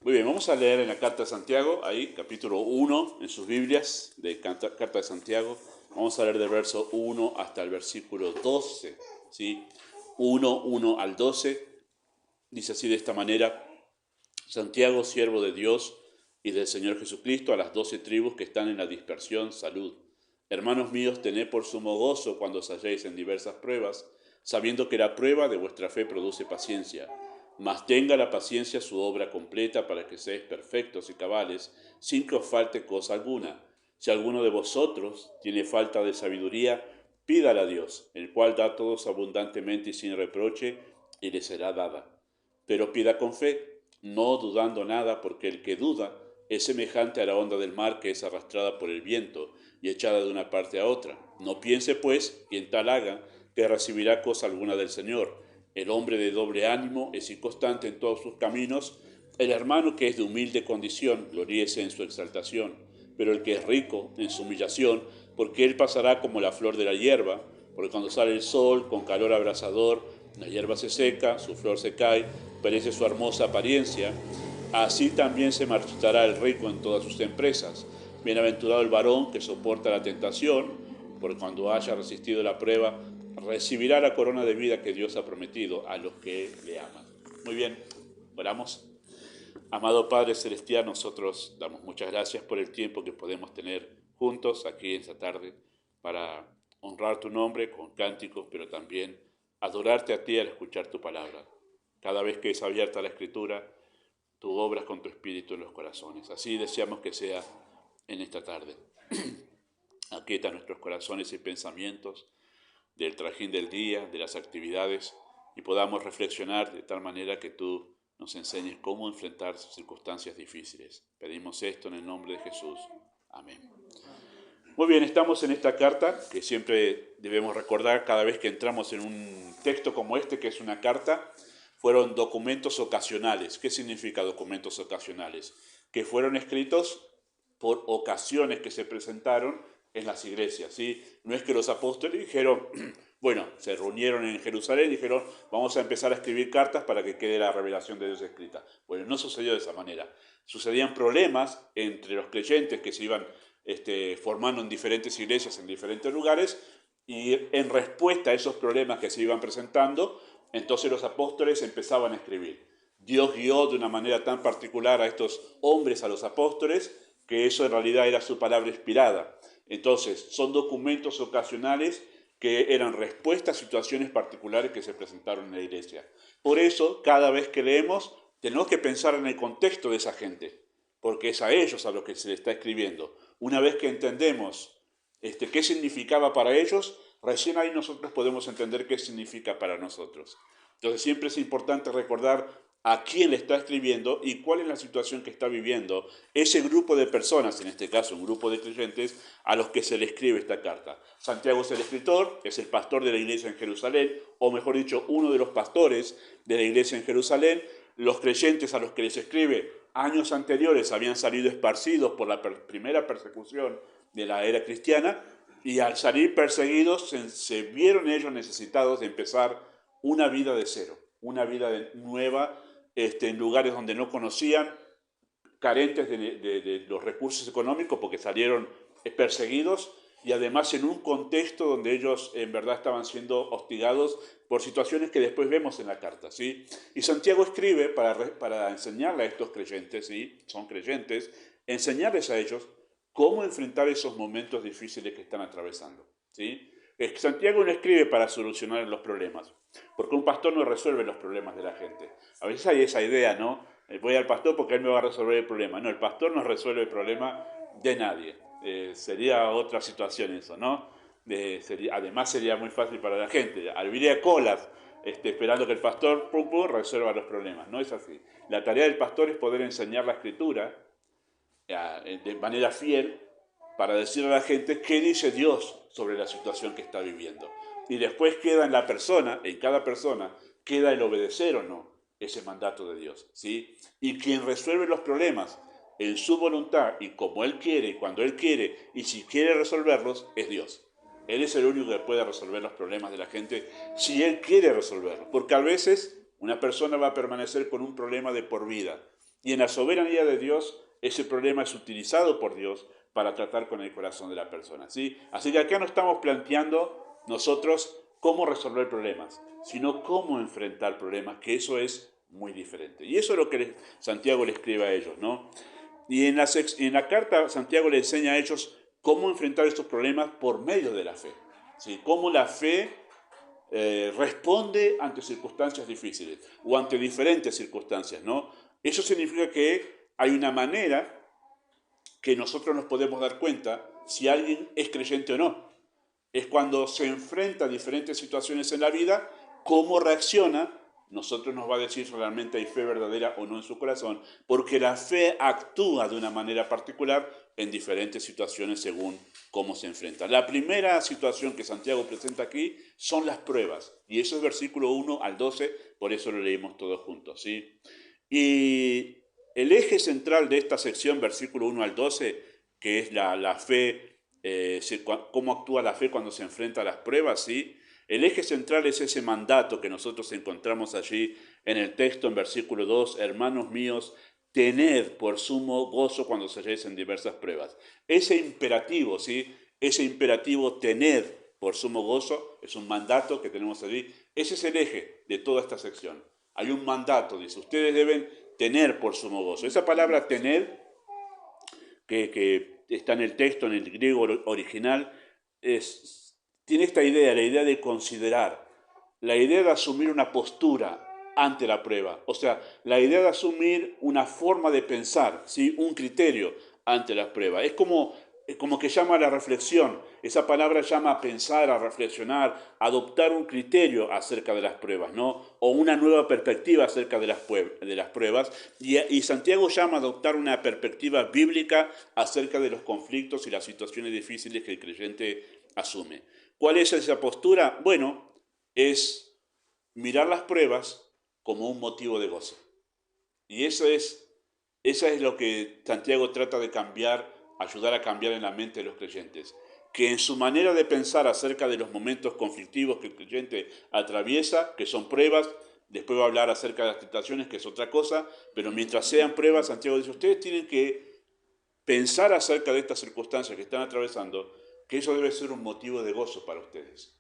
Muy bien, vamos a leer en la Carta de Santiago, ahí, capítulo 1, en sus Biblias, de Carta de Santiago. Vamos a leer del verso 1 hasta el versículo 12, ¿sí? 1 al 12, dice así de esta manera: Santiago, siervo de Dios y del Señor Jesucristo, a las 12 tribus que están en la dispersión, salud. Hermanos míos, tened por sumo gozo cuando os halléis en diversas pruebas, sabiendo que la prueba de vuestra fe produce paciencia. Mas tenga la paciencia su obra completa para que seáis perfectos y cabales, sin que os falte cosa alguna. Si alguno de vosotros tiene falta de sabiduría, pídala a Dios, el cual da a todos abundantemente y sin reproche, y le será dada. Pero pida con fe, no dudando nada, porque el que duda es semejante a la onda del mar que es arrastrada por el viento y echada de una parte a otra. No piense, pues, quien tal haga, que recibirá cosa alguna del Señor. El hombre de doble ánimo es inconstante en todos sus caminos. El hermano que es de humilde condición, gloríese en su exaltación, pero el que es rico en su humillación, porque él pasará como la flor de la hierba, porque cuando sale el sol, con calor abrasador, la hierba se seca, su flor se cae, perece su hermosa apariencia. Así también se marchitará el rico en todas sus empresas. Bienaventurado el varón que soporta la tentación, porque cuando haya resistido la prueba, recibirá la corona de vida que Dios ha prometido a los que le aman. Muy bien, oramos. Amado Padre Celestial, nosotros damos muchas gracias por el tiempo que podemos tener juntos aquí en esta tarde para honrar tu nombre con cánticos, pero también adorarte a ti al escuchar tu palabra. Cada vez que es abierta la Escritura, tú obras con tu Espíritu en los corazones. Así deseamos que sea en esta tarde. Aquieta nuestros corazones y pensamientos del trajín del día, de las actividades, y podamos reflexionar de tal manera que tú nos enseñes cómo enfrentar circunstancias difíciles. Pedimos esto en el nombre de Jesús. Amén. Muy bien, estamos en esta carta que siempre debemos recordar cada vez que entramos en un texto como este, que es una carta. Fueron documentos ocasionales. ¿Qué significa documentos ocasionales? Que fueron escritos por ocasiones que se presentaron en las iglesias, ¿sí? No es que los apóstoles dijeron, bueno, se reunieron en Jerusalén y dijeron, vamos a empezar a escribir cartas para que quede la revelación de Dios escrita. Bueno, no sucedió de esa manera. Sucedían problemas entre los creyentes que se iban formando en diferentes iglesias, en diferentes lugares, y en respuesta a esos problemas que se iban presentando, entonces los apóstoles empezaban a escribir. Dios guió de una manera tan particular a estos hombres, a los apóstoles, que eso en realidad era su palabra inspirada. Entonces, son documentos ocasionales que eran respuesta a situaciones particulares que se presentaron en la iglesia. Por eso, cada vez que leemos, tenemos que pensar en el contexto de esa gente, porque es a ellos a los que se le está escribiendo. Una vez que entendemos qué significaba para ellos, recién ahí nosotros podemos entender qué significa para nosotros. Entonces siempre es importante recordar a quién le está escribiendo y cuál es la situación que está viviendo ese grupo de personas, en este caso un grupo de creyentes, a los que se le escribe esta carta. Santiago es el escritor, es el pastor de la iglesia en Jerusalén, o mejor dicho, uno de los pastores de la iglesia en Jerusalén. Los creyentes a los que les escribe años anteriores habían salido esparcidos por la primera persecución de la era cristiana, y al salir perseguidos se vieron ellos necesitados de empezar una vida de cero, una vida nueva, en lugares donde no conocían, carentes de los recursos económicos porque salieron perseguidos, y además en un contexto donde ellos en verdad estaban siendo hostigados por situaciones que después vemos en la carta, ¿sí? Y Santiago escribe para enseñarle a estos creyentes, ¿sí? Son creyentes, enseñarles a ellos cómo enfrentar esos momentos difíciles que están atravesando, ¿sí? Santiago no escribe para solucionar los problemas, porque un pastor no resuelve los problemas de la gente. A veces hay esa idea, ¿no? Voy al pastor porque él me va a resolver el problema. No, el pastor no resuelve el problema de nadie. Sería otra situación eso, ¿no? Además sería muy fácil para la gente. Habría colas esperando que el pastor resuelva los problemas. No es así. La tarea del pastor es poder enseñar la escritura de manera fiel para decirle a la gente qué dice Dios sobre la situación que está viviendo. Y después queda en la persona, en cada persona, queda el obedecer o no ese mandato de Dios, ¿sí? Y quien resuelve los problemas en su voluntad y como Él quiere y cuando Él quiere y si quiere resolverlos, es Dios. Él es el único que puede resolver los problemas de la gente si Él quiere resolverlos. Porque a veces una persona va a permanecer con un problema de por vida. Y en la soberanía de Dios, ese problema es utilizado por Dios para tratar con el corazón de la persona, ¿sí? Así que acá no estamos planteando nosotros cómo resolver problemas, sino cómo enfrentar problemas, que eso es muy diferente. Y eso es lo que Santiago le escribe a ellos, ¿no? Y en la carta Santiago le enseña a ellos cómo enfrentar estos problemas por medio de la fe, ¿sí? Cómo la fe responde ante circunstancias difíciles o ante diferentes circunstancias, ¿no? Eso significa que hay una manera que nosotros nos podemos dar cuenta si alguien es creyente o no. Es cuando se enfrenta a diferentes situaciones en la vida, cómo reacciona, nosotros nos va a decir si realmente hay fe verdadera o no en su corazón, porque la fe actúa de una manera particular en diferentes situaciones según cómo se enfrenta. La primera situación que Santiago presenta aquí son las pruebas, y eso es versículo 1 al 12, por eso lo leímos todos juntos, ¿sí? Y el eje central de esta sección, versículo 1 al 12, que es la fe, cómo actúa la fe cuando se enfrenta a las pruebas, ¿sí? El eje central es ese mandato que nosotros encontramos allí en el texto, en versículo 2, hermanos míos, tened por sumo gozo cuando se halléis en diversas pruebas. Ese imperativo, ¿sí? Ese imperativo, tened por sumo gozo, es un mandato que tenemos allí. Ese es el eje de toda esta sección. Hay un mandato, dice, ustedes deben tener por sumo gozo. Esa palabra tener, que está en el texto, en el griego original, tiene esta idea, la idea de considerar, la idea de asumir una postura ante la prueba, o sea, la idea de asumir una forma de pensar, ¿sí? Un criterio ante la prueba. Es como que llama a la reflexión, esa palabra llama a pensar, a reflexionar, a adoptar un criterio acerca de las pruebas, ¿no? O una nueva perspectiva acerca de las pruebas. Y Santiago llama a adoptar una perspectiva bíblica acerca de los conflictos y las situaciones difíciles que el creyente asume. ¿Cuál es esa postura? Bueno, es mirar las pruebas como un motivo de gozo. Y esa es lo que Santiago trata de cambiar, ayudar a cambiar en la mente de los creyentes. Que en su manera de pensar acerca de los momentos conflictivos que el creyente atraviesa, que son pruebas, después va a hablar acerca de las tentaciones, que es otra cosa, pero mientras sean pruebas, Santiago dice, ustedes tienen que pensar acerca de estas circunstancias que están atravesando, que eso debe ser un motivo de gozo para ustedes.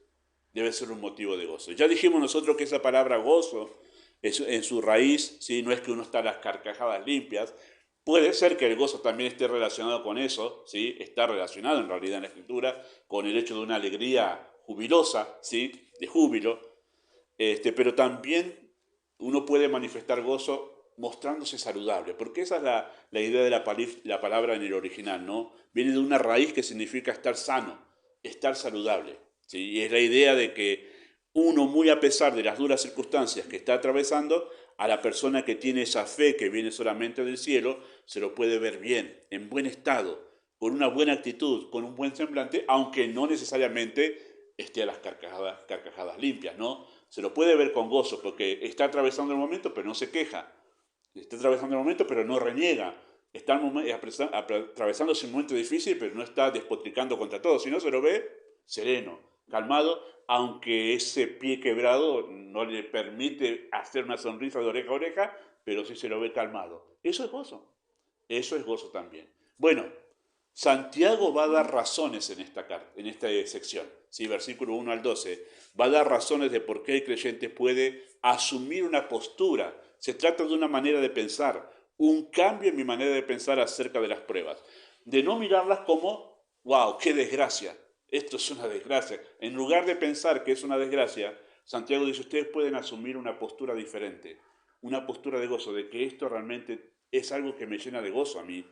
Debe ser un motivo de gozo. Ya dijimos nosotros que esa palabra gozo, en su raíz, ¿sí? No es que uno está a las carcajadas limpias. Puede ser que el gozo también esté relacionado con eso, ¿sí? Está relacionado en realidad en la Escritura con el hecho de una alegría jubilosa, ¿sí? De júbilo. Pero también uno puede manifestar gozo mostrándose saludable, porque esa es la idea de la palabra en el original, ¿no? Viene de una raíz que significa estar sano, estar saludable, ¿sí? Y es la idea de que uno, muy a pesar de las duras circunstancias que está atravesando, a la persona que tiene esa fe que viene solamente del cielo, se lo puede ver bien, en buen estado, con una buena actitud, con un buen semblante, aunque no necesariamente esté a las carcajadas limpias, ¿no? Se lo puede ver con gozo porque está atravesando el momento, pero no se queja. Está atravesando el momento, pero no reniega. Está atravesando ese momento difícil, pero no está despotricando contra todo, sino se lo ve sereno, calmado, aunque ese pie quebrado no le permite hacer una sonrisa de oreja a oreja, pero sí se lo ve calmado. Eso es gozo. Eso es gozo también. Bueno, Santiago va a dar razones en esta sección, ¿sí? Versículo 1 al 12, va a dar razones de por qué el creyente puede asumir una postura. Se trata de una manera de pensar, un cambio en mi manera de pensar acerca de las pruebas, de no mirarlas como, wow, qué desgracia, esto es una desgracia. En lugar de pensar que es una desgracia, Santiago dice, ustedes pueden asumir una postura diferente, una postura de gozo, de que esto realmente es algo que me llena de gozo a mí,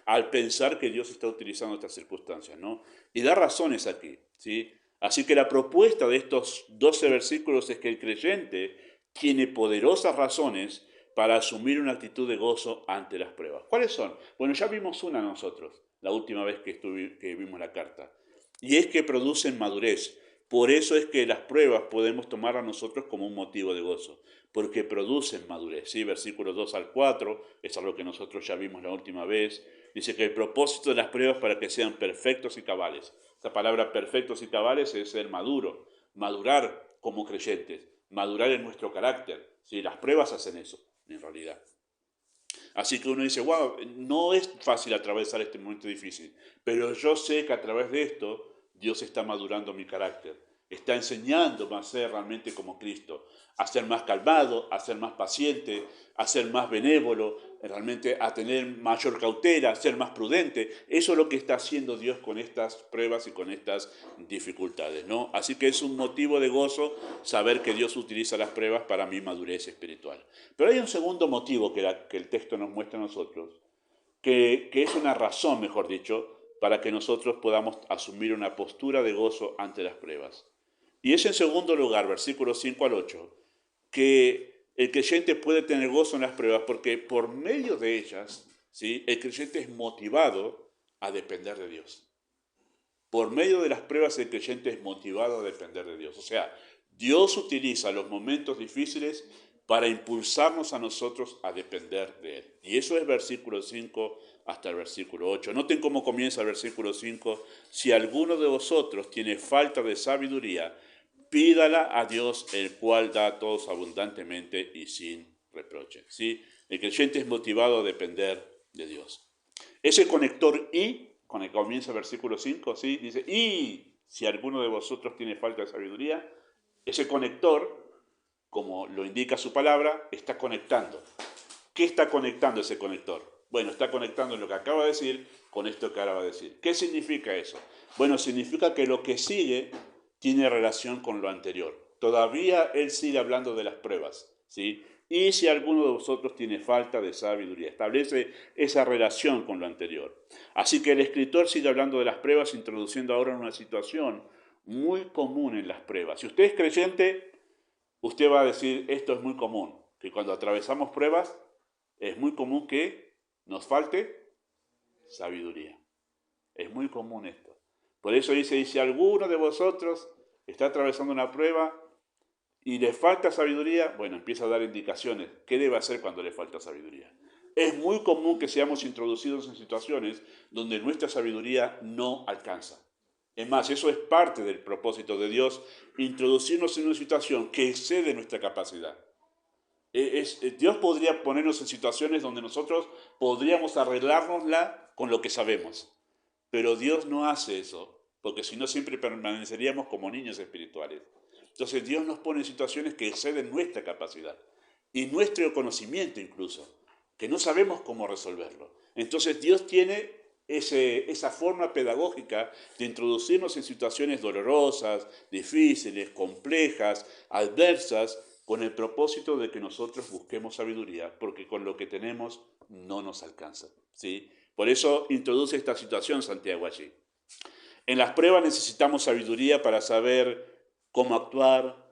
al pensar que Dios está utilizando estas circunstancias, ¿no? Y da razones aquí, ¿sí? Así que la propuesta de estos 12 versículos es que el creyente tiene poderosas razones para asumir una actitud de gozo ante las pruebas. ¿Cuáles son? Bueno, ya vimos una nosotros, la última vez que vimos la carta, y es que producen madurez. Por eso es que las pruebas podemos tomar a nosotros como un motivo de gozo, porque producen madurez. ¿Sí? Versículos 2 al 4, es algo que nosotros ya vimos la última vez. Dice que el propósito de las pruebas para que sean perfectos y cabales. Esta palabra perfectos y cabales es ser maduro, madurar como creyentes, madurar en nuestro carácter. ¿Sí? Las pruebas hacen eso, en realidad. Así que uno dice, wow, no es fácil atravesar este momento difícil, pero yo sé que a través de esto Dios está madurando mi carácter, está enseñándome a ser realmente como Cristo, a ser más calmado, a ser más paciente, a ser más benévolo, realmente a tener mayor cautela, a ser más prudente. Eso es lo que está haciendo Dios con estas pruebas y con estas dificultades, ¿no? Así que es un motivo de gozo saber que Dios utiliza las pruebas para mi madurez espiritual. Pero hay un segundo motivo que el texto nos muestra a nosotros, que es una razón, mejor dicho, para que nosotros podamos asumir una postura de gozo ante las pruebas. Y es en segundo lugar, versículos 5 al 8, que el creyente puede tener gozo en las pruebas porque por medio de ellas, ¿sí?, el creyente es motivado a depender de Dios. Por medio de las pruebas el creyente es motivado a depender de Dios. O sea, Dios utiliza los momentos difíciles para impulsarnos a nosotros a depender de Él. Y eso es versículo 5 hasta el versículo 8. Noten cómo comienza el versículo 5. Si alguno de vosotros tiene falta de sabiduría, pídala a Dios, el cual da a todos abundantemente y sin reproche. ¿Sí? El creyente es motivado a depender de Dios. Ese conector y, con el que comienza el versículo 5, ¿sí?, dice, y si alguno de vosotros tiene falta de sabiduría, ese conector, como lo indica su palabra, está conectando. ¿Qué está conectando ese conector? Bueno, está conectando lo que acaba de decir con esto que ahora va a decir. ¿Qué significa eso? Bueno, significa que lo que sigue tiene relación con lo anterior. Todavía él sigue hablando de las pruebas, ¿sí? Y si alguno de vosotros tiene falta de sabiduría, establece esa relación con lo anterior. Así que el escritor sigue hablando de las pruebas, introduciendo ahora una situación muy común en las pruebas. Si usted es creyente, usted va a decir, esto es muy común, que cuando atravesamos pruebas, es muy común que nos falte sabiduría. Es muy común esto. Por eso dice, y si alguno de vosotros está atravesando una prueba y le falta sabiduría, bueno, empieza a dar indicaciones. ¿Qué debe hacer cuando le falta sabiduría? Es muy común que seamos introducidos en situaciones donde nuestra sabiduría no alcanza. Es más, eso es parte del propósito de Dios, introducirnos en una situación que excede nuestra capacidad. Dios podría ponernos en situaciones donde nosotros podríamos arreglárnosla con lo que sabemos. Pero Dios no hace eso, porque si no siempre permaneceríamos como niños espirituales. Entonces Dios nos pone en situaciones que exceden nuestra capacidad y nuestro conocimiento incluso, que no sabemos cómo resolverlo. Entonces Dios tiene esa forma pedagógica de introducirnos en situaciones dolorosas, difíciles, complejas, adversas, con el propósito de que nosotros busquemos sabiduría, porque con lo que tenemos no nos alcanza, ¿sí? Por eso introduce esta situación Santiago allí. En las pruebas necesitamos sabiduría para saber cómo actuar,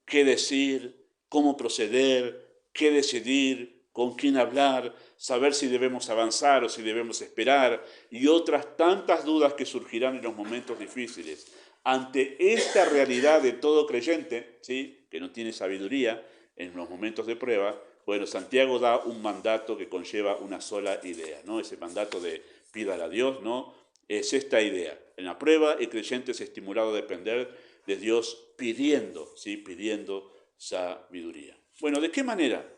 qué decir, cómo proceder, qué decidir, con quién hablar, saber si debemos avanzar o si debemos esperar y otras tantas dudas que surgirán en los momentos difíciles. Ante esta realidad de todo creyente, ¿sí?, que no tiene sabiduría en los momentos de prueba, bueno, Santiago da un mandato que conlleva una sola idea, ¿no? Ese mandato de pídale a Dios, ¿no? Es esta idea. En la prueba, el creyente es estimulado a depender de Dios pidiendo, ¿sí?, pidiendo sabiduría. Bueno, ¿de qué manera?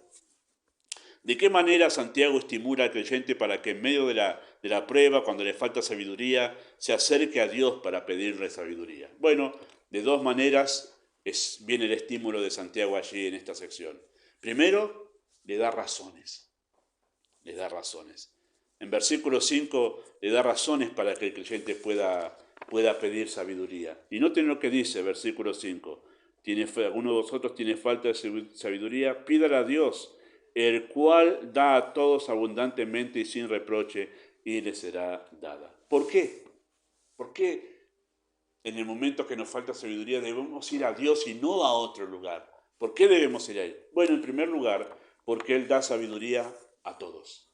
¿De qué manera Santiago estimula al creyente para que en medio de la prueba, cuando le falta sabiduría, se acerque a Dios para pedirle sabiduría? Bueno, de dos maneras viene el estímulo de Santiago allí en esta sección. Primero, le da razones. Le da razones. En versículo 5 le da razones para que el creyente pueda pedir sabiduría. Y noten lo que dice, versículo 5. ¿Alguno de vosotros tiene falta de sabiduría? Pídala a Dios, el cual da a todos abundantemente y sin reproche, y le será dada. ¿Por qué? ¿Por qué en el momento que nos falta sabiduría debemos ir a Dios y no a otro lugar? ¿Por qué debemos ir a Él? Bueno, en primer lugar, porque Él da sabiduría a todos.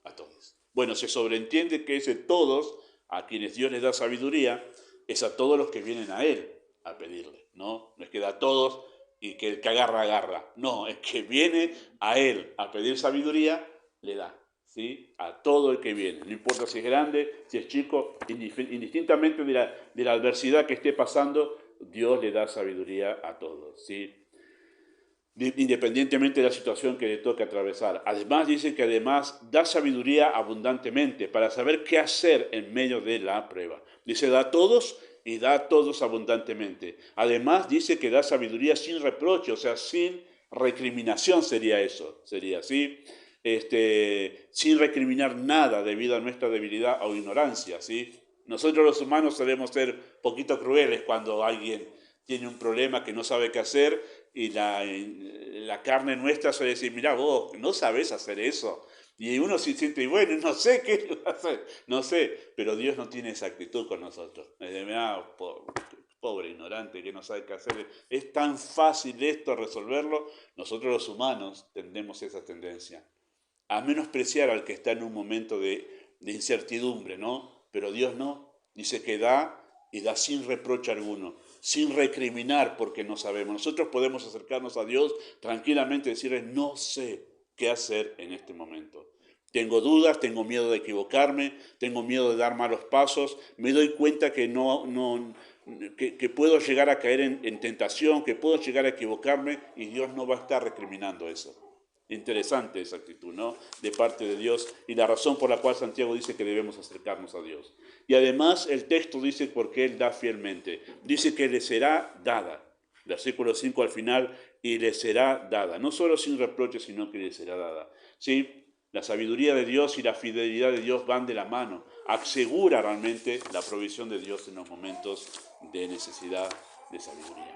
A todos. Bueno, se sobreentiende que ese todos, a quienes Dios les da sabiduría, es a todos los que vienen a Él a pedirle, ¿no? No es que da a todos y que el que agarra, agarra. No, es que viene a Él a pedir sabiduría, le da, ¿sí? A todo el que viene. No importa si es grande, si es chico, indistintamente de la adversidad que esté pasando, Dios le da sabiduría a todos, ¿sí? independientemente de la situación que le toque atravesar. Además dice que además da sabiduría abundantemente para saber qué hacer en medio de la prueba. Dice, da a todos y da a todos abundantemente. Además dice que da sabiduría sin reproche, o sea, sin recriminación sería eso, sería así. Sin recriminar nada debido a nuestra debilidad o ignorancia, ¿sí? Nosotros los humanos solemos ser poquito crueles cuando alguien tiene un problema que no sabe qué hacer y la carne nuestra suele decir, mira vos, no sabes hacer eso. Y uno se siente, bueno, no sé qué hacer, no sé, pero Dios no tiene esa actitud con nosotros. Pobre ignorante que no sabe qué hacer. Es tan fácil esto resolverlo. Nosotros los humanos tendemos esa tendencia a menospreciar al que está en un momento de incertidumbre, ¿no? Pero Dios no. Dice que da y da sin reproche alguno, sin recriminar porque no sabemos. Nosotros podemos acercarnos a Dios tranquilamente y decirle, no sé qué hacer en este momento. Tengo dudas, tengo miedo de equivocarme, tengo miedo de dar malos pasos, me doy cuenta que que puedo llegar a caer en tentación, que puedo llegar a equivocarme y Dios no va a estar recriminando eso. Interesante esa actitud, ¿no? De parte de Dios y la razón por la cual Santiago dice que debemos acercarnos a Dios. Y además el texto dice porque Él da fielmente. Dice que le será dada. Versículo 5 al final, y le será dada. No solo sin reproche, sino que le será dada. ¿Sí? La sabiduría de Dios y la fidelidad de Dios van de la mano. Asegura realmente la provisión de Dios en los momentos de necesidad de sabiduría.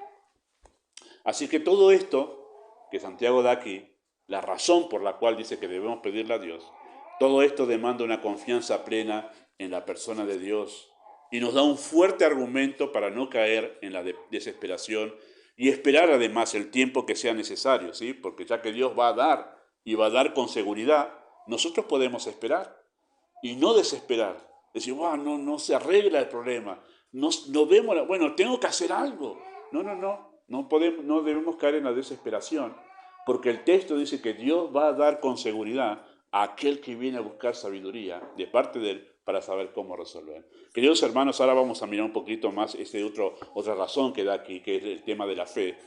Así que todo esto que Santiago da aquí, la razón por la cual dice que debemos pedirle a Dios, todo esto demanda una confianza plena en la persona de Dios y nos da un fuerte argumento para no caer en la desesperación y esperar además el tiempo que sea necesario, ¿sí? Porque ya que Dios va a dar y va a dar con seguridad, nosotros podemos esperar y no desesperar. Decir, wow, no se arregla el problema, no vemos, bueno, tengo que hacer algo. No debemos caer en la desesperación, porque el texto dice que Dios va a dar con seguridad a aquel que viene a buscar sabiduría de parte de Él para saber cómo resolver. Queridos hermanos, ahora vamos a mirar un poquito más otra razón que da aquí, que es el tema de la fe.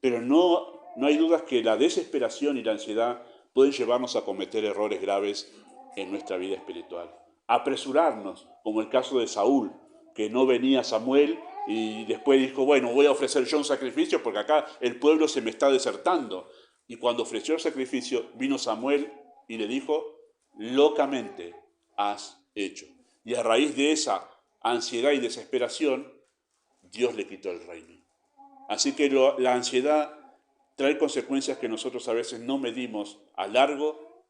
Pero no hay dudas que la desesperación y la ansiedad pueden llevarnos a cometer errores graves en nuestra vida espiritual. Apresurarnos, como el caso de Saúl, que no venía Samuel y después dijo, bueno, voy a ofrecer yo un sacrificio porque acá el pueblo se me está desertando. Y cuando ofreció el sacrificio, vino Samuel y le dijo, locamente has hecho. Y a raíz de esa ansiedad y desesperación, Dios le quitó el reino. Así que la ansiedad trae consecuencias que nosotros a veces no medimos a largo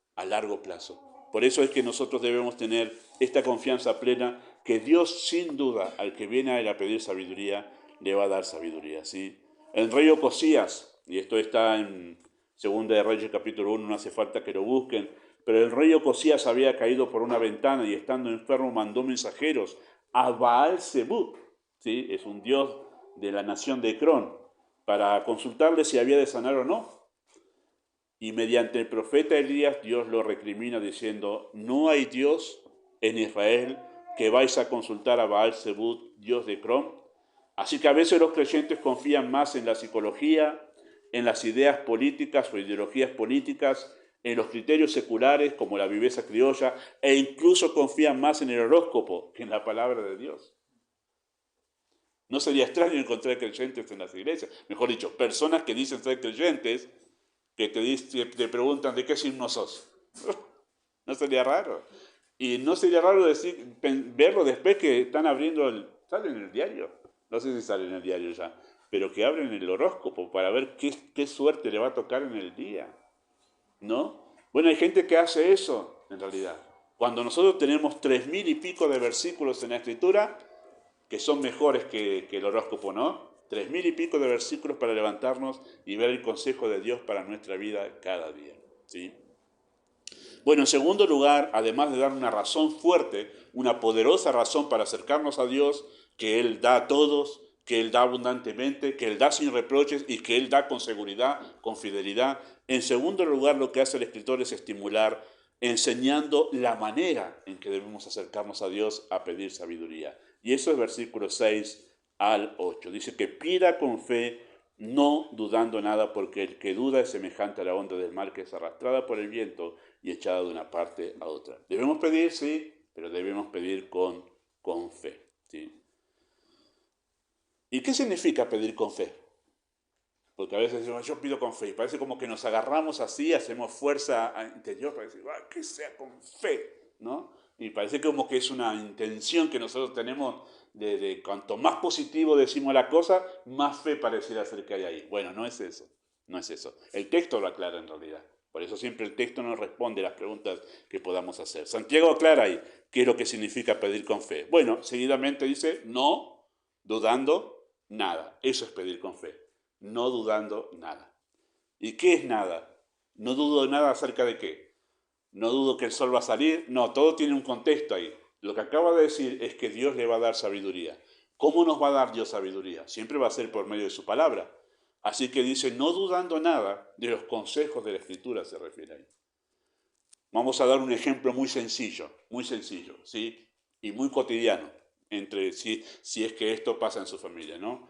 plazo. Por eso es que nosotros debemos tener esta confianza plena que Dios sin duda al que viene a él a pedir sabiduría, le va a dar sabiduría. ¿Sí? El rey Ocosías, y esto está en 2 de Reyes capítulo 1, no hace falta que lo busquen, pero el rey Ocosías había caído por una ventana y estando enfermo mandó mensajeros a Baal-Zebub, ¿sí? Es un dios de la nación de Ecrón, para consultarle si había de sanar o no. Y mediante el profeta Elías, Dios lo recrimina diciendo, no hay Dios en Israel que vais a consultar a Baal-Zebub, dios de Ecrón. Así que a veces los creyentes confían más en la psicología, en las ideas políticas o ideologías políticas, en los criterios seculares como la viveza criolla, e incluso confían más en el horóscopo que en la palabra de Dios. No sería extraño encontrar creyentes en las iglesias, mejor dicho, personas que dicen ser creyentes, que te preguntan de qué signo sos. No sería raro. Y no sería raro verlo después que están abriendo sale en el diario. No sé si sale en el diario ya, pero que abren el horóscopo para ver qué suerte le va a tocar en el día. ¿No? Bueno, hay gente que hace eso, en realidad. Cuando nosotros tenemos 3000 y pico de versículos en la Escritura, que son mejores que el horóscopo, ¿no? 3000 y pico de versículos para levantarnos y ver el consejo de Dios para nuestra vida cada día, ¿sí? Bueno, en segundo lugar, además de dar una razón fuerte, una poderosa razón para acercarnos a Dios, que Él da a todos, que Él da abundantemente, que Él da sin reproches y que Él da con seguridad, con fidelidad. En segundo lugar, lo que hace el escritor es estimular, enseñando la manera en que debemos acercarnos a Dios a pedir sabiduría. Y eso es versículo 6 al 8. Dice que pida con fe, no dudando nada, porque el que duda es semejante a la onda del mar que es arrastrada por el viento y echada de una parte a otra. Debemos pedir, sí, pero debemos pedir con fe. ¿Sí? ¿Y qué significa pedir con fe? Porque a veces decimos, yo pido con fe, y parece como que nos agarramos así, hacemos fuerza interior para decir, que sea con fe, ¿no? Y parece como que es una intención que nosotros tenemos de cuanto más positivo decimos la cosa, más fe pareciera ser que hay ahí. Bueno, no es eso, no es eso. El texto lo aclara en realidad. Por eso siempre el texto nos responde las preguntas que podamos hacer. Santiago aclara ahí qué es lo que significa pedir con fe. Bueno, seguidamente dice, no dudando nada. Eso es pedir con fe. No dudando nada. ¿Y qué es nada? No dudo nada acerca de qué. No dudo que el sol va a salir. No, todo tiene un contexto ahí. Lo que acaba de decir es que Dios le va a dar sabiduría. ¿Cómo nos va a dar Dios sabiduría? Siempre va a ser por medio de su palabra. Así que dice, no dudando nada de los consejos de la Escritura se refiere ahí. Vamos a dar un ejemplo muy sencillo, ¿sí? Y muy cotidiano, si es que esto pasa en su familia, ¿no?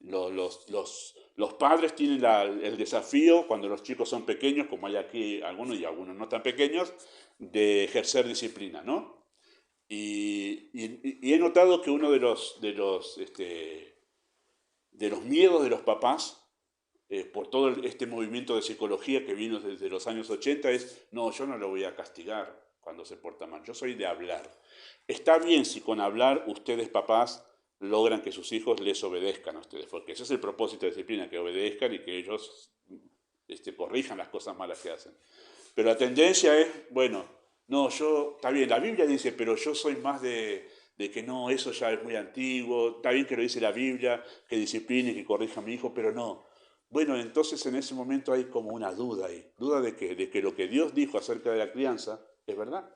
Los padres tienen el desafío, cuando los chicos son pequeños, como hay aquí algunos y algunos no tan pequeños, de ejercer disciplina, ¿no? Y he notado que uno de los miedos de los papás, por todo este movimiento de psicología que vino desde los años 80, es, no, yo no lo voy a castigar cuando se porta mal, yo soy de hablar. Está bien si con hablar ustedes, papás, logran que sus hijos les obedezcan a ustedes, porque ese es el propósito de disciplina, que obedezcan y que ellos corrijan las cosas malas que hacen. Pero la tendencia es, bueno, no, está bien, la Biblia dice, pero yo soy más de que no, eso ya es muy antiguo, está bien que lo dice la Biblia, que discipline, que corrija a mi hijo, pero no. Bueno, entonces en ese momento hay como una duda ahí. ¿Duda de qué? De que lo que Dios dijo acerca de la crianza es verdad.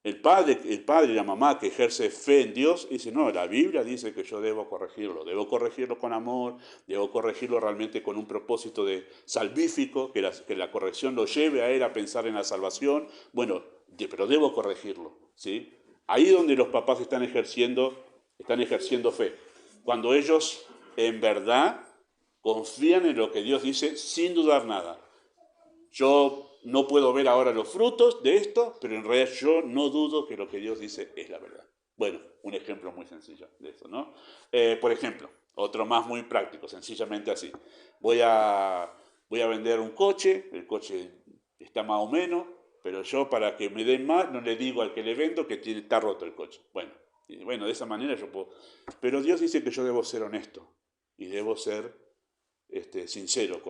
El padre y la mamá que ejerce fe en Dios dice, no, la Biblia dice que yo debo corregirlo con amor, debo corregirlo realmente con un propósito de salvífico, que la corrección lo lleve a él a pensar en la salvación. Bueno, pero debo corregirlo, ¿sí? Ahí donde los papás están ejerciendo fe. Cuando ellos en verdad confían en lo que Dios dice sin dudar nada. Yo no puedo ver ahora los frutos de esto, pero en realidad yo no dudo que lo que Dios dice es la verdad. Bueno, un ejemplo muy sencillo de eso, ¿no? Por ejemplo, otro más muy práctico, sencillamente así. Voy a vender un coche, el coche está más o menos, pero yo para que me den más no le digo al que le vendo que está roto el coche. Bueno, de esa manera yo puedo. Pero Dios dice que yo debo ser honesto y debo ser sincero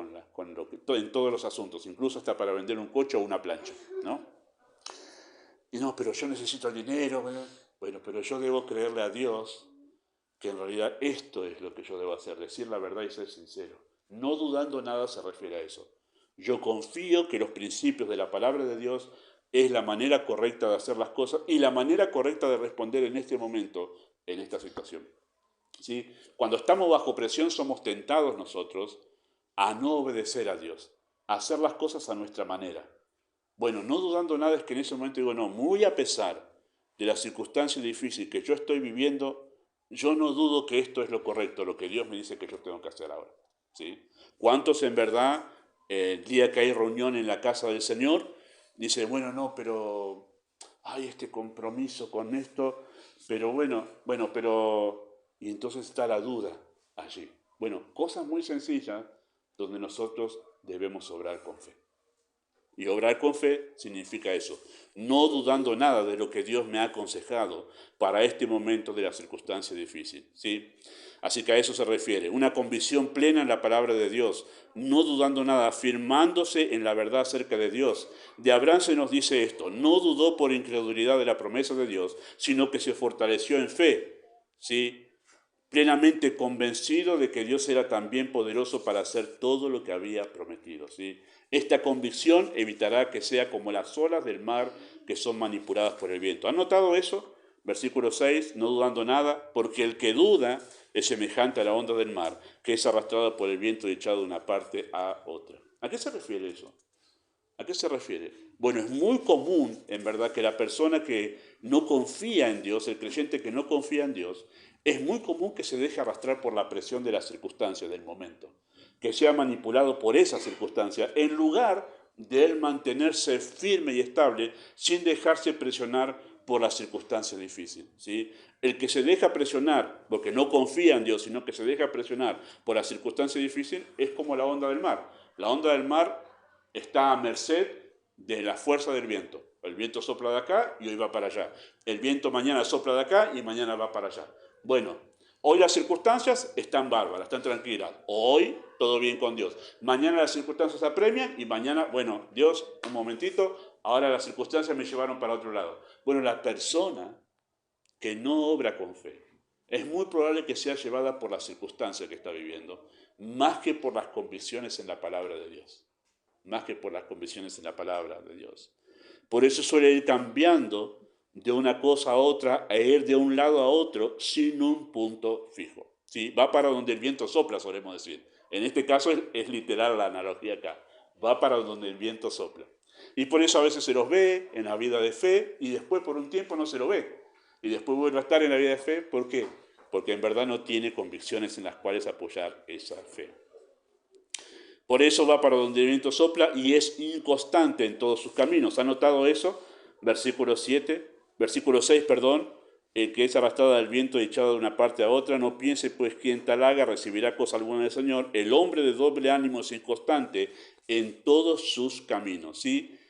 en todos los asuntos, incluso hasta para vender un coche o una plancha, ¿no? Y no, pero yo necesito el dinero. Bueno, pero yo debo creerle a Dios que en realidad esto es lo que yo debo hacer, decir la verdad y ser sincero. No dudando nada se refiere a eso. Yo confío que los principios de la palabra de Dios es la manera correcta de hacer las cosas y la manera correcta de responder en este momento, en esta situación. ¿Sí? Cuando estamos bajo presión somos tentados nosotros a no obedecer a Dios, a hacer las cosas a nuestra manera. Bueno, no dudando nada es que en ese momento digo, no, muy a pesar de la circunstancia difícil que yo estoy viviendo, yo no dudo que esto es lo correcto, lo que Dios me dice que yo tengo que hacer ahora. ¿Sí? ¿Cuántos en verdad, el día que hay reunión en la casa del Señor, dicen, bueno, no, pero hay este compromiso con esto, pero pero... Y entonces está la duda allí. Bueno, cosas muy sencillas donde nosotros debemos obrar con fe. Y obrar con fe significa eso, no dudando nada de lo que Dios me ha aconsejado para este momento de la circunstancia difícil, ¿sí? Así que a eso se refiere, una convicción plena en la palabra de Dios, no dudando nada, afirmándose en la verdad acerca de Dios. De Abraham se nos dice esto, no dudó por incredulidad de la promesa de Dios, sino que se fortaleció en fe, ¿sí? Plenamente convencido de que Dios era también poderoso para hacer todo lo que había prometido, ¿sí? Esta convicción evitará que sea como las olas del mar que son manipuladas por el viento. ¿Han notado eso? Versículo 6, no dudando nada, porque el que duda es semejante a la onda del mar, que es arrastrada por el viento y echada de una parte a otra. ¿A qué se refiere eso? ¿A qué se refiere? Bueno, es muy común, en verdad, que la persona que no confía en Dios, el creyente que no confía en Dios, Es muy común que se deje arrastrar por la presión de las circunstancias del momento, que sea manipulado por esa circunstancia, en lugar de él mantenerse firme y estable sin dejarse presionar por la circunstancia difícil, ¿sí? El que se deja presionar, porque no confía en Dios, sino que se deja presionar por la circunstancia difícil, es como la onda del mar. La onda del mar está a merced de la fuerza del viento. El viento sopla de acá y hoy va para allá. El viento mañana sopla de acá y mañana va para allá. Bueno, hoy las circunstancias están bárbaras, están tranquilas. Hoy todo bien con Dios. Mañana las circunstancias apremian y mañana, bueno, Dios, un momentito, ahora las circunstancias me llevaron para otro lado. Bueno, la persona que no obra con fe es muy probable que sea llevada por las circunstancias que está viviendo, más que por las convicciones en la palabra de Dios. Más que por las convicciones en la palabra de Dios. Por eso suele ir cambiando de una cosa a otra, e ir de un lado a otro sin un punto fijo. ¿Sí? Va para donde el viento sopla, solemos decir. En este caso es literal la analogía acá. Va para donde el viento sopla. Y por eso a veces se los ve en la vida de fe y después por un tiempo no se lo ve. Y después vuelve a estar en la vida de fe. ¿Por qué? Porque en verdad no tiene convicciones en las cuales apoyar esa fe. Por eso va para donde el viento sopla y es inconstante en todos sus caminos. ¿Ha notado eso? Versículo 6, el que es arrastrado del viento y echado de una parte a otra, no piense pues quien tal haga recibirá cosa alguna del Señor. El hombre de doble ánimo es inconstante en todos sus caminos. ¿Sí?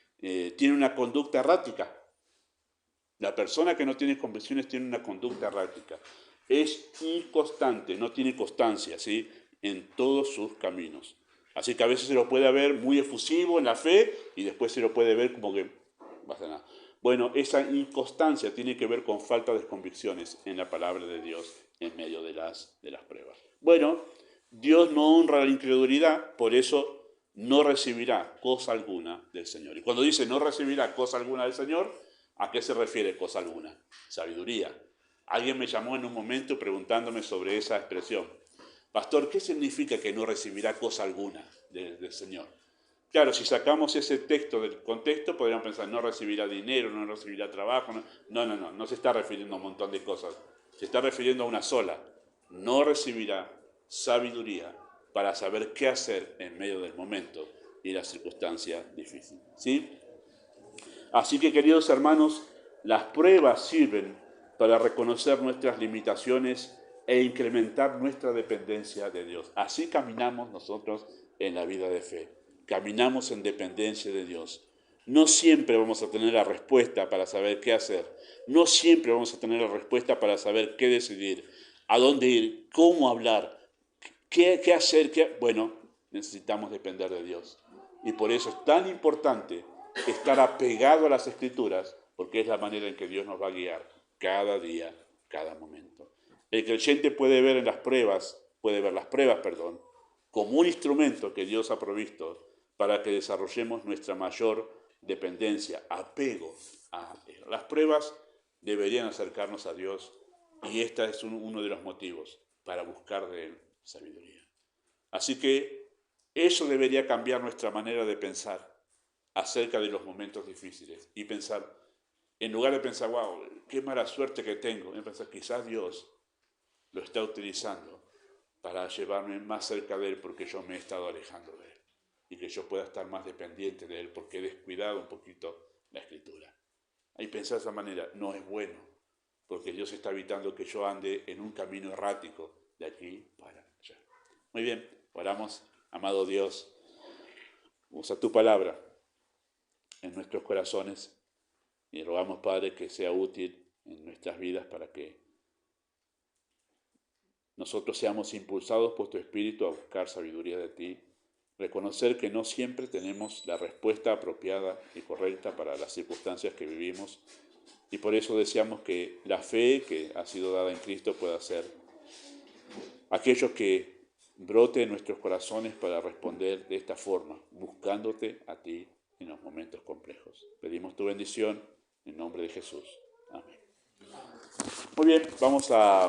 Tiene una conducta errática. La persona que no tiene convicciones tiene una conducta errática. Es inconstante, no tiene constancia, ¿sí? En todos sus caminos. Así que a veces se lo puede ver muy efusivo en la fe y después se lo puede ver como que no pasa nada. Bueno, esa inconstancia tiene que ver con falta de convicciones en la palabra de Dios en medio de las pruebas. Bueno, Dios no honra la incredulidad, por eso no recibirá cosa alguna del Señor. Y cuando dice no recibirá cosa alguna del Señor, ¿a qué se refiere cosa alguna? Sabiduría. Alguien me llamó en un momento preguntándome sobre esa expresión. Pastor, ¿qué significa que no recibirá cosa alguna del Señor? Claro, si sacamos ese texto del contexto, podríamos pensar, no recibirá dinero, no recibirá trabajo. No se está refiriendo a un montón de cosas. Se está refiriendo a una sola. No recibirá sabiduría para saber qué hacer en medio del momento y la circunstancia difícil. ¿Sí? Así que, queridos hermanos, las pruebas sirven para reconocer nuestras limitaciones e incrementar nuestra dependencia de Dios. Así caminamos nosotros en la vida de fe. Caminamos en dependencia de Dios. No siempre vamos a tener la respuesta para saber qué hacer. No siempre vamos a tener la respuesta para saber qué decidir, a dónde ir, cómo hablar, qué hacer. Bueno, necesitamos depender de Dios. Y por eso es tan importante estar apegado a las Escrituras, porque es la manera en que Dios nos va a guiar cada día, cada momento. El creyente puede ver las pruebas, como un instrumento que Dios ha provisto para que desarrollemos nuestra mayor dependencia, apego a Él. Las pruebas deberían acercarnos a Dios y este es uno de los motivos para buscar de Él sabiduría. Así que eso debería cambiar nuestra manera de pensar acerca de los momentos difíciles y pensar, en lugar de pensar, wow, qué mala suerte que tengo, pensar, quizás Dios lo está utilizando para llevarme más cerca de Él porque yo me he estado alejando de Él y que yo pueda estar más dependiente de Él porque he descuidado un poquito la Escritura. Y pensar de esa manera no es bueno porque Dios está evitando que yo ande en un camino errático de aquí para allá. Muy bien, oramos, amado Dios, usa tu palabra en nuestros corazones y rogamos, Padre, que sea útil en nuestras vidas para que nosotros seamos impulsados por tu Espíritu a buscar sabiduría de ti, reconocer que no siempre tenemos la respuesta apropiada y correcta para las circunstancias que vivimos y por eso deseamos que la fe que ha sido dada en Cristo pueda ser aquello que brote en nuestros corazones para responder de esta forma, buscándote a ti en los momentos complejos. Pedimos tu bendición en nombre de Jesús. Amén. Muy bien, vamos a